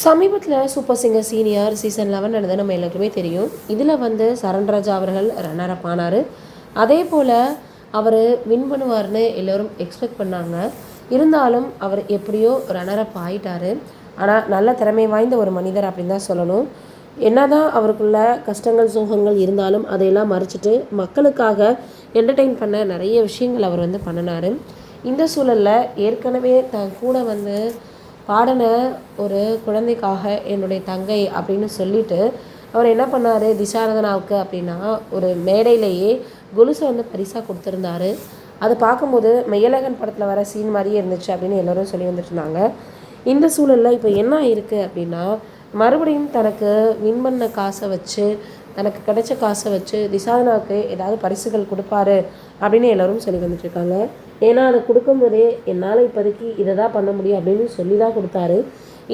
சமீபத்தில் super singer senior season 11 நடந்தது நம்ம எல்லாருக்குமே தெரியும். இதில் சரண்ராஜா அவர்கள் ரன்னர் அப் ஆனார். அதே போல் அவர் வின் பண்ணுவார்னு எல்லோரும் எக்ஸ்பெக்ட் பண்ணாங்க. இருந்தாலும் அவர் எப்படியோ ரன்னர் அப் ஆகிட்டார். ஆனால் நல்ல திறமை வாய்ந்த ஒரு மனிதர் அப்படின்னு தான் சொல்லணும். என்னதான் அவருக்குள்ள கஷ்டங்கள் சோகங்கள் இருந்தாலும் அதையெல்லாம் மறைச்சிட்டு மக்களுக்காக என்டர்டெயின் பண்ண நிறைய விஷயங்கள் அவர் பண்ணினார். இந்த சூழலில் ஏற்கனவே தான் கூட பாடின ஒரு குழந்தைக்காக என்னுடைய தங்கை அப்படின்னு சொல்லிட்டு அவர் என்ன பண்ணார், திஷாரதனாவுக்கு அப்படின்னா ஒரு மேடையிலேயே கொலுசை பரிசாக கொடுத்துருந்தாரு. அதை பார்க்கும்போது மெய்யழகன் படத்தில் வர சீன் மாதிரியே இருந்துச்சு அப்படின்னு எல்லோரும் சொல்லி வந்துட்டு இருந்தாங்க. இந்த சூழலில் இப்போ என்ன இருக்குது அப்படின்னா, மறுபடியும் தனக்கு வின் பண்ண காசை வச்சு, தனக்கு கிடைச்ச காசை வச்சு திஷாரதனாவுக்கு ஏதாவது பரிசுகள் கொடுப்பாரு அப்படின்னு எல்லோரும் சொல்லி வந்துட்டுருக்காங்க. ஏன்னா அதை கொடுக்கும்போதே என்னால் இப்போதைக்கு இதை தான் பண்ண முடியும் அப்படின்னு சொல்லி தான் கொடுத்தாரு.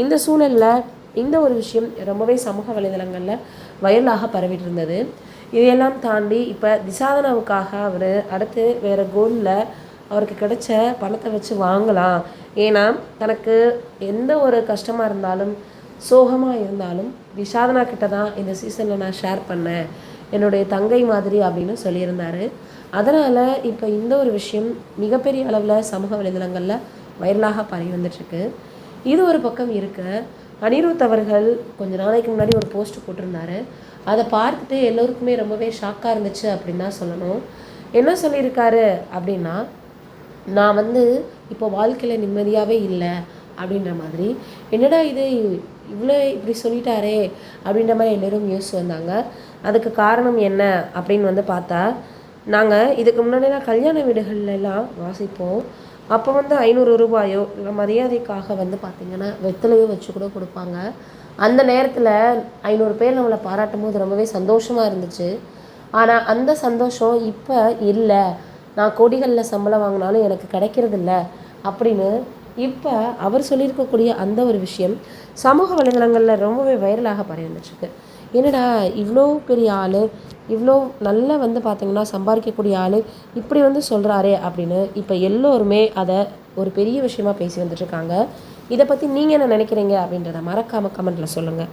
இந்த சூழலில் இந்த ஒரு விஷயம் ரொம்பவே சமூக வலைதளங்களில் வைரலாக பரவிட்டு இருந்தது. இதையெல்லாம் தாண்டி இப்போ திஷாரதனாவுக்காக அவர் அடுத்து வேறு கோலில் அவருக்கு கிடைச்ச பணத்தை வச்சு வாங்கலாம். ஏன்னா தனக்கு எந்த ஒரு கஷ்டமாக இருந்தாலும் சோகமாக இருந்தாலும் திஷாரதனா கிட்ட தான் இந்த சீசனில் நான் ஷேர் பண்ணேன், என்னுடைய தங்கை மாதிரி அப்படின்னு சொல்லியிருந்தார். அதனால் இப்போ இந்த ஒரு விஷயம் மிகப்பெரிய அளவில் சமூக வலைதளங்களில் வைரலாக பரவி வந்துட்டுருக்கு. இது ஒரு பக்கம் இருக்க, அனிருத் அவர்கள் கொஞ்ச நாளைக்கு முன்னாடி ஒரு போஸ்ட் போட்டிருந்தாரு. அதை பார்த்துட்டு எல்லோருக்குமே ரொம்பவே ஷாக்காக இருந்துச்சு அப்படின்னு தான் சொல்லணும். என்ன சொல்லியிருக்காரு அப்படின்னா, நான் இப்போ வாழ்க்கையில் நிம்மதியாகவே இல்லை அப்படின்ற மாதிரி. என்னடா இது இவ்வளோ இப்படி சொல்லிட்டாரே அப்படின்ற மாதிரி எல்லோரும் யோசிச்சு வந்தாங்க. அதுக்கு காரணம் என்ன அப்படின்னு பார்த்தா, நாங்கள் இதுக்கு முன்னாடிலாம் கல்யாண வீடுகள்லாம் வாசிப்போம். அப்போ 500 ரூபாயோ இல்லை மரியாதைக்காக பார்த்திங்கன்னா வெத்தலையோ வச்சு கூட கொடுப்பாங்க. அந்த நேரத்தில் 500 பேர் நம்மளை பாராட்டும் போது ரொம்பவே சந்தோஷமாக இருந்துச்சு. ஆனால் அந்த சந்தோஷம் இப்போ இல்லை, நான் கோடிகளில் சம்பளம் வாங்கினாலும் எனக்கு கிடைக்கிறதில்ல அப்படின்னு இப்போ அவர் சொல்லியிருக்கக்கூடிய அந்த ஒரு விஷயம் சமூக வலைதளங்களில் ரொம்பவே வைரலாக பரவி வந்துட்டுருக்கு. என்னடா இவ்வளோ பெரிய ஆள், இவ்வளோ நல்லா பார்த்திங்கன்னா சம்பாதிக்கக்கூடிய ஆள் இப்படி சொல்கிறாரே அப்படின்னு இப்போ எல்லோருமே அதை ஒரு பெரிய விஷயமா பேசி வந்துட்டுருக்காங்க. இதை பற்றி நீங்கள் என்ன நினைக்கிறீங்க அப்படின்றத மறக்காமல் கமெண்ட்டில் சொல்லுங்கள்.